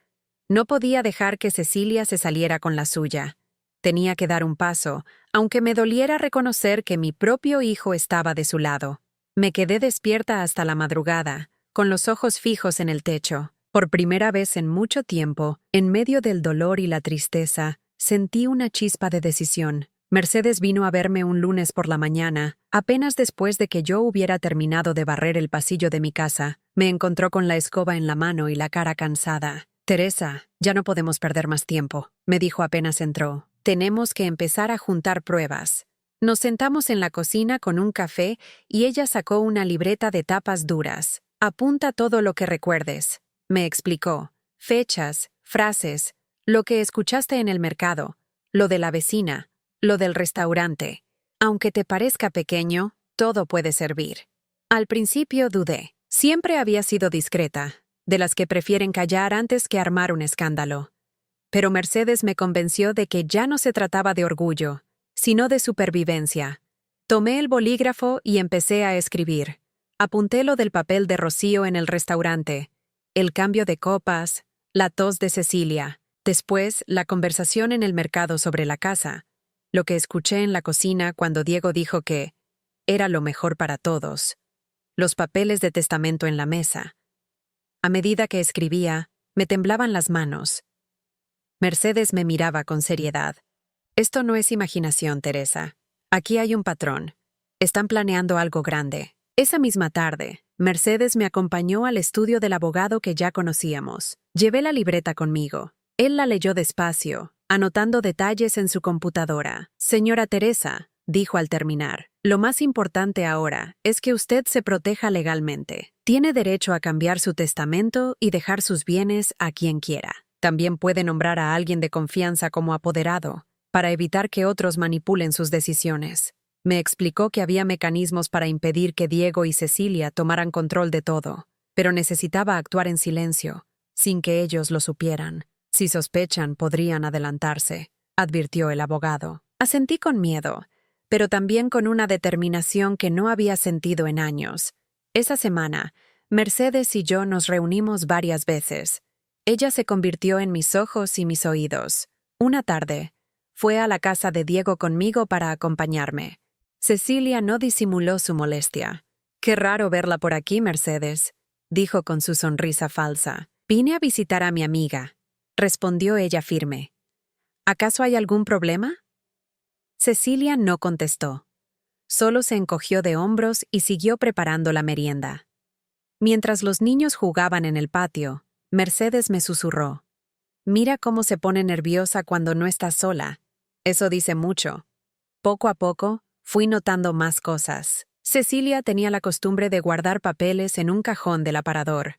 No podía dejar que Cecilia se saliera con la suya. Tenía que dar un paso, aunque me doliera reconocer que mi propio hijo estaba de su lado. Me quedé despierta hasta la madrugada, con los ojos fijos en el techo. Por primera vez en mucho tiempo, en medio del dolor y la tristeza, sentí una chispa de decisión. Mercedes vino a verme un lunes por la mañana, apenas después de que yo hubiera terminado de barrer el pasillo de mi casa. Me encontró con la escoba en la mano y la cara cansada. «Teresa, ya no podemos perder más tiempo», me dijo apenas entró. «Tenemos que empezar a juntar pruebas». Nos sentamos en la cocina con un café y ella sacó una libreta de tapas duras. «Apunta todo lo que recuerdes», me explicó. «Fechas, frases, lo que escuchaste en el mercado, lo de la vecina, lo del restaurante. Aunque te parezca pequeño, todo puede servir». Al principio dudé. Siempre había sido discreta, de las que prefieren callar antes que armar un escándalo. Pero Mercedes me convenció de que ya no se trataba de orgullo, sino de supervivencia. Tomé el bolígrafo y empecé a escribir. Apunté lo del papel de Rocío en el restaurante, el cambio de copas, la tos de Cecilia, después la conversación en el mercado sobre la casa, lo que escuché en la cocina cuando Diego dijo que era lo mejor para todos, los papeles de testamento en la mesa. A medida que escribía, me temblaban las manos. Mercedes me miraba con seriedad. «Esto no es imaginación, Teresa. Aquí hay un patrón. Están planeando algo grande». Esa misma tarde, Mercedes me acompañó al estudio del abogado que ya conocíamos. Llevé la libreta conmigo. Él la leyó despacio, anotando detalles en su computadora. «Señora Teresa», dijo al terminar, «lo más importante ahora es que usted se proteja legalmente. Tiene derecho a cambiar su testamento y dejar sus bienes a quien quiera. También puede nombrar a alguien de confianza como apoderado, para evitar que otros manipulen sus decisiones». Me explicó que había mecanismos para impedir que Diego y Cecilia tomaran control de todo, pero necesitaba actuar en silencio, sin que ellos lo supieran. «Si sospechan, podrían adelantarse», advirtió el abogado. Asentí con miedo, pero también con una determinación que no había sentido en años. Esa semana, Mercedes y yo nos reunimos varias veces. Ella se convirtió en mis ojos y mis oídos. Una tarde, fue a la casa de Diego conmigo para acompañarme. Cecilia no disimuló su molestia. «Qué raro verla por aquí, Mercedes», dijo con su sonrisa falsa. «Vine a visitar a mi amiga», respondió ella firme. «¿Acaso hay algún problema?» Cecilia no contestó. Solo se encogió de hombros y siguió preparando la merienda. Mientras los niños jugaban en el patio, Mercedes me susurró. «Mira cómo se pone nerviosa cuando no está sola. Eso dice mucho». Poco a poco, fui notando más cosas. Cecilia tenía la costumbre de guardar papeles en un cajón del aparador.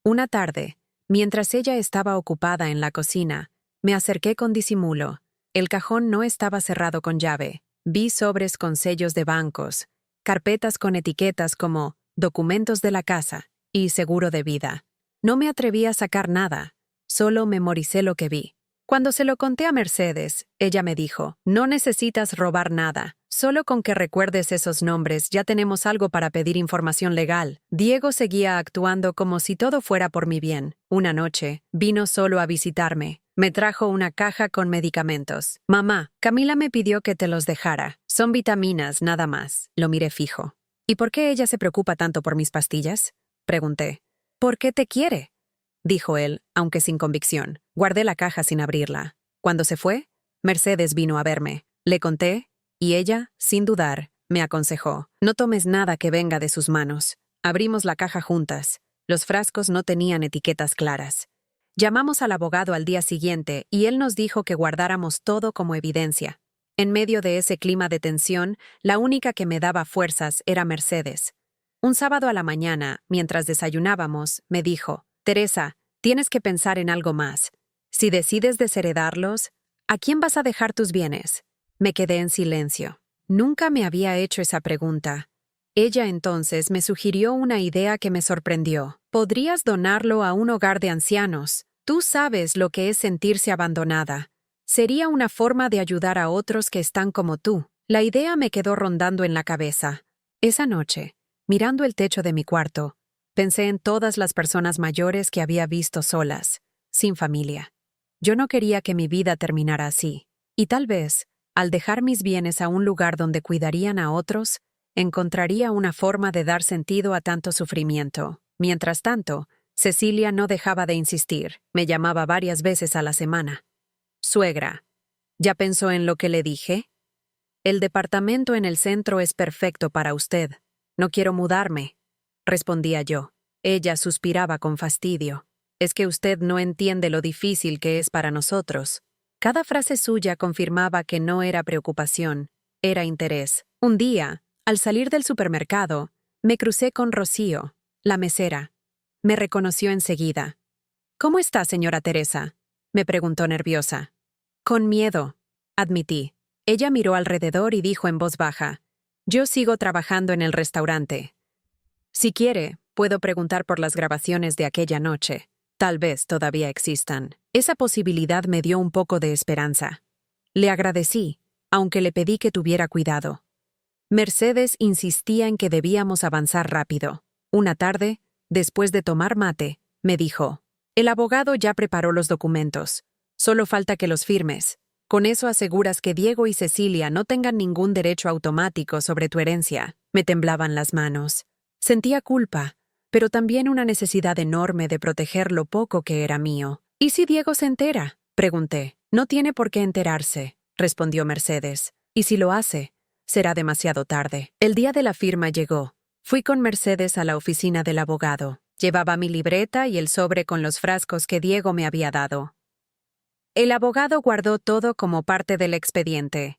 Una tarde, mientras ella estaba ocupada en la cocina, me acerqué con disimulo. El cajón no estaba cerrado con llave. Vi sobres con sellos de bancos, carpetas con etiquetas como documentos de la casa y seguro de vida. No me atreví a sacar nada, solo memoricé lo que vi. Cuando se lo conté a Mercedes, ella me dijo, no necesitas robar nada, solo con que recuerdes esos nombres ya tenemos algo para pedir información legal. Diego seguía actuando como si todo fuera por mi bien. Una noche, vino solo a visitarme. Me trajo una caja con medicamentos. Mamá, Camila me pidió que te los dejara. Son vitaminas, nada más. Lo miré fijo. ¿Y por qué ella se preocupa tanto por mis pastillas? Pregunté. ¿Por qué te quiere?, dijo él, aunque sin convicción. Guardé la caja sin abrirla. Cuando se fue, Mercedes vino a verme. Le conté, y ella, sin dudar, me aconsejó. No tomes nada que venga de sus manos. Abrimos la caja juntas. Los frascos no tenían etiquetas claras. Llamamos al abogado al día siguiente y él nos dijo que guardáramos todo como evidencia. En medio de ese clima de tensión, la única que me daba fuerzas era Mercedes. Un sábado a la mañana, mientras desayunábamos, me dijo, Teresa, tienes que pensar en algo más. Si decides desheredarlos, ¿a quién vas a dejar tus bienes? Me quedé en silencio. Nunca me había hecho esa pregunta. Ella entonces me sugirió una idea que me sorprendió. Podrías donarlo a un hogar de ancianos. Tú sabes lo que es sentirse abandonada. Sería una forma de ayudar a otros que están como tú. La idea me quedó rondando en la cabeza. Esa noche, mirando el techo de mi cuarto, pensé en todas las personas mayores que había visto solas, sin familia. Yo no quería que mi vida terminara así, y tal vez, al dejar mis bienes a un lugar donde cuidarían a otros, encontraría una forma de dar sentido a tanto sufrimiento. Mientras tanto, Cecilia no dejaba de insistir. Me llamaba varias veces a la semana. Suegra, ¿ya pensó en lo que le dije? El departamento en el centro es perfecto para usted. No quiero mudarme, respondía yo. Ella suspiraba con fastidio. Es que usted no entiende lo difícil que es para nosotros. Cada frase suya confirmaba que no era preocupación, era interés. Un día, al salir del supermercado, me crucé con Rocío, la mesera. Me reconoció enseguida. ¿Cómo está, señora Teresa?, me preguntó nerviosa. Con miedo, admití. Ella miró alrededor y dijo en voz baja, yo sigo trabajando en el restaurante. Si quiere, puedo preguntar por las grabaciones de aquella noche. Tal vez todavía existan. Esa posibilidad me dio un poco de esperanza. Le agradecí, aunque le pedí que tuviera cuidado. Mercedes insistía en que debíamos avanzar rápido. Una tarde, después de tomar mate, me dijo, el abogado ya preparó los documentos. Solo falta que los firmes. Con eso aseguras que Diego y Cecilia no tengan ningún derecho automático sobre tu herencia. Me temblaban las manos. Sentía culpa, pero también una necesidad enorme de proteger lo poco que era mío. ¿Y si Diego se entera?, pregunté. No tiene por qué enterarse, respondió Mercedes. Y si lo hace, será demasiado tarde. El día de la firma llegó. Fui con Mercedes a la oficina del abogado. Llevaba mi libreta y el sobre con los frascos que Diego me había dado. El abogado guardó todo como parte del expediente.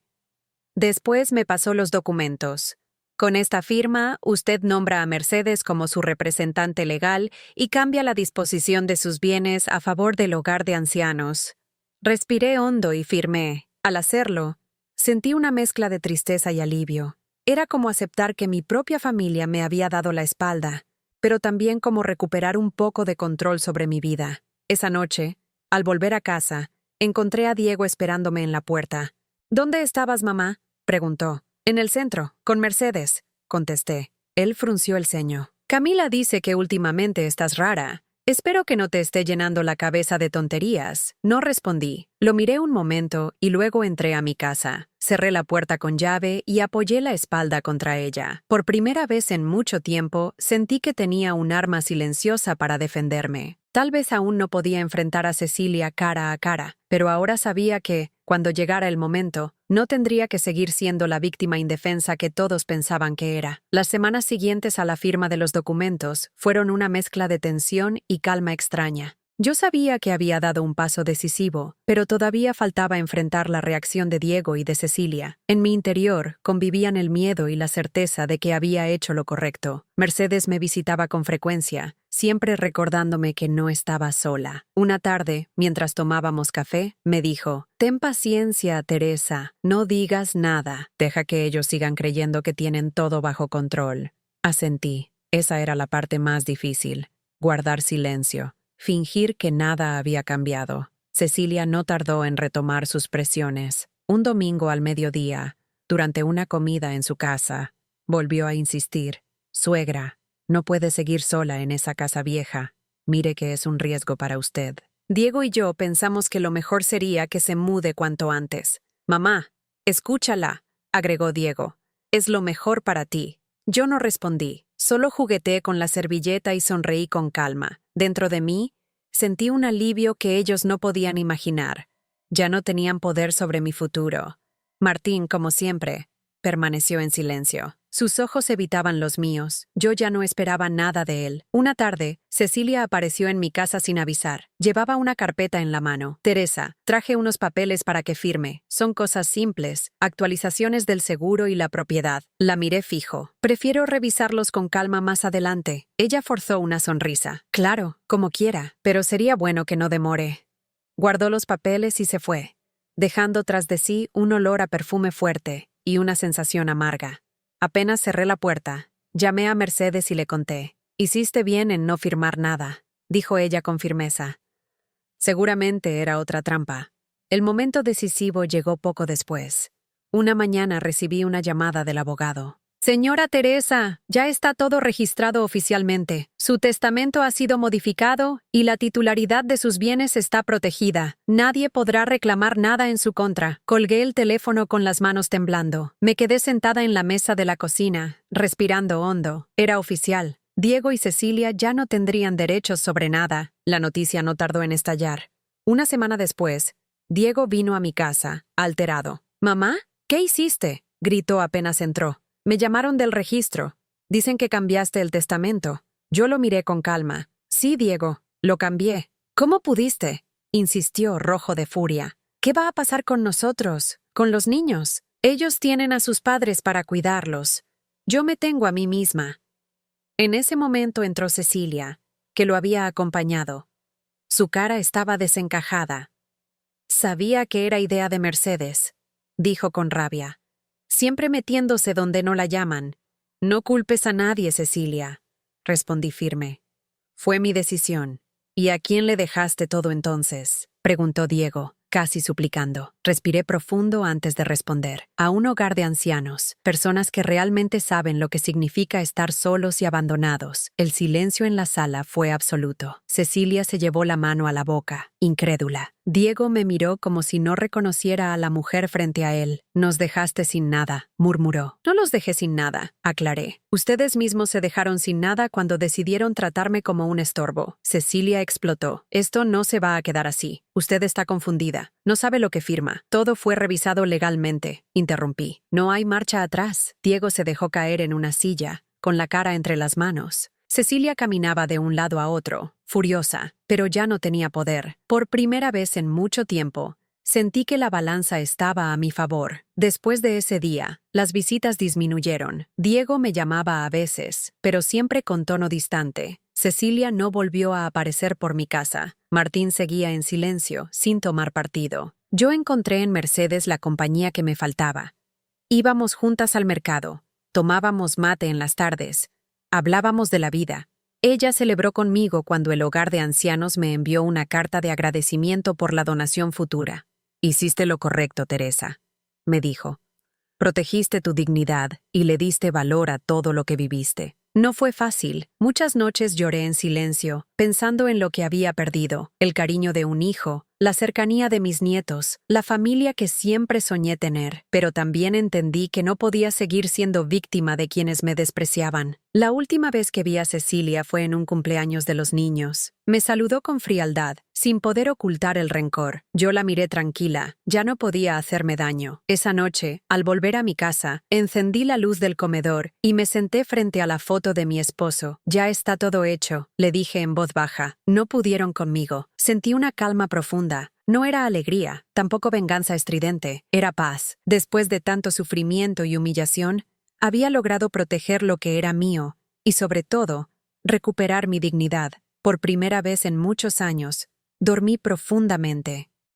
Después me pasó los documentos. Con esta firma, usted nombra a Mercedes como su representante legal y cambia la disposición de sus bienes a favor del hogar de ancianos. Respiré hondo y firmé. Al hacerlo, sentí una mezcla de tristeza y alivio. Era como aceptar que mi propia familia me había dado la espalda, pero también como recuperar un poco de control sobre mi vida. Esa noche, al volver a casa, encontré a Diego esperándome en la puerta. ¿Dónde estabas, mamá?, preguntó. En el centro, con Mercedes, contesté. Él frunció el ceño. Camila dice que últimamente estás rara. Espero que no te esté llenando la cabeza de tonterías. No respondí. Lo miré un momento y luego entré a mi casa. Cerré la puerta con llave y apoyé la espalda contra ella. Por primera vez en mucho tiempo, sentí que tenía un arma silenciosa para defenderme. Tal vez aún no podía enfrentar a Cecilia cara a cara, pero ahora sabía que, cuando llegara el momento, no tendría que seguir siendo la víctima indefensa que todos pensaban que era. Las semanas siguientes a la firma de los documentos fueron una mezcla de tensión y calma extraña. Yo sabía que había dado un paso decisivo, pero todavía faltaba enfrentar la reacción de Diego y de Cecilia. En mi interior convivían el miedo y la certeza de que había hecho lo correcto. Mercedes me visitaba con frecuencia. siempre recordándome que no estaba sola. Una tarde, mientras tomábamos café, me dijo: «Ten paciencia, Teresa, no digas nada. Deja que ellos sigan creyendo que tienen todo bajo control». Asentí. Esa era la parte más difícil. Guardar silencio. Fingir que nada había cambiado. Cecilia no tardó en retomar sus presiones. Un domingo al mediodía, durante una comida en su casa, volvió a insistir: «Suegra, no puede seguir sola en esa casa vieja. Mire que es un riesgo para usted». Diego y yo pensamos que lo mejor sería que se mude cuanto antes. «Mamá, escúchala», agregó Diego. «Es lo mejor para ti». Yo no respondí, solo jugueteé con la servilleta y sonreí con calma. Dentro de mí, sentí un alivio que ellos no podían imaginar. Ya no tenían poder sobre mi futuro. Martín, como siempre, permaneció en silencio. Sus ojos evitaban los míos. Yo ya no esperaba nada de él. Una tarde, Cecilia apareció en mi casa sin avisar. Llevaba una carpeta en la mano. «Teresa, traje unos papeles para que firme. Son cosas simples, actualizaciones del seguro y la propiedad». La miré fijo. «Prefiero revisarlos con calma más adelante». Ella forzó una sonrisa. «Claro, como quiera, pero sería bueno que no demore». Guardó los papeles y se fue, dejando tras de sí un olor a perfume fuerte y una sensación amarga. Apenas cerré la puerta, llamé a Mercedes y le conté. «Hiciste bien en no firmar nada», dijo ella con firmeza. Seguramente era otra trampa. El momento decisivo llegó poco después. Una mañana recibí una llamada del abogado. «Señora Teresa, ya está todo registrado oficialmente. Su testamento ha sido modificado y la titularidad de sus bienes está protegida. Nadie podrá reclamar nada en su contra». Colgué el teléfono con las manos temblando. Me quedé sentada en la mesa de la cocina, respirando hondo. Era oficial. Diego y Cecilia ya no tendrían derechos sobre nada. La noticia no tardó en estallar. Una semana después, Diego vino a mi casa, alterado. «¿Mamá? ¿Qué hiciste?», gritó apenas entró. «Me llamaron del registro. Dicen que cambiaste el testamento». Yo lo miré con calma. «Sí, Diego, lo cambié». «¿Cómo pudiste?», insistió, rojo de furia. «¿Qué va a pasar con nosotros, con los niños? Ellos tienen a sus padres para cuidarlos. Yo me tengo a mí misma». En ese momento entró Cecilia, que lo había acompañado. Su cara estaba desencajada. «Sabía que era idea de Mercedes», dijo con rabia. «Siempre metiéndose donde no la llaman». «No culpes a nadie, Cecilia», respondí firme. «Fue mi decisión». «¿Y a quién le dejaste todo entonces?», preguntó Diego, casi suplicando. Respiré profundo antes de responder. «A un hogar de ancianos, personas que realmente saben lo que significa estar solos y abandonados». El silencio en la sala fue absoluto. Cecilia se llevó la mano a la boca, incrédula. Diego me miró como si no reconociera a la mujer frente a él. «Nos dejaste sin nada», murmuró. «No los dejé sin nada», aclaré. «Ustedes mismos se dejaron sin nada cuando decidieron tratarme como un estorbo». Cecilia explotó. «Esto no se va a quedar así. Usted está confundida. No sabe lo que firma. Todo fue revisado legalmente», interrumpí. «No hay marcha atrás». Diego se dejó caer en una silla, con la cara entre las manos. Cecilia caminaba de un lado a otro, furiosa, pero ya no tenía poder. Por primera vez en mucho tiempo, sentí que la balanza estaba a mi favor. Después de ese día, las visitas disminuyeron. Diego me llamaba a veces, pero siempre con tono distante. Cecilia no volvió a aparecer por mi casa. Martín seguía en silencio, sin tomar partido. Yo encontré en Mercedes la compañía que me faltaba. Íbamos juntas al mercado, tomábamos mate en las tardes, hablábamos de la vida. Ella celebró conmigo cuando el hogar de ancianos me envió una carta de agradecimiento por la donación futura. «Hiciste lo correcto, Teresa», me dijo. «Protegiste tu dignidad y le diste valor a todo lo que viviste». No fue fácil. Muchas noches lloré en silencio, pensando en lo que había perdido: el cariño de un hijo, la cercanía de mis nietos, la familia que siempre soñé tener. Pero también entendí que no podía seguir siendo víctima de quienes me despreciaban. La última vez que vi a Cecilia fue en un cumpleaños de los niños. Me saludó con frialdad, sin poder ocultar el rencor. Yo la miré tranquila, ya no podía hacerme daño. Esa noche, al volver a mi casa, encendí la luz del comedor y me senté frente a la foto de mi esposo. «Ya está todo hecho», le dije en voz baja. No pudieron conmigo. Sentí una calma profunda. No era alegría, tampoco venganza estridente, era paz. Después de tanto sufrimiento y humillación, había logrado proteger lo que era mío y, sobre todo, recuperar mi dignidad. Por primera vez en muchos años, dormí profundamente.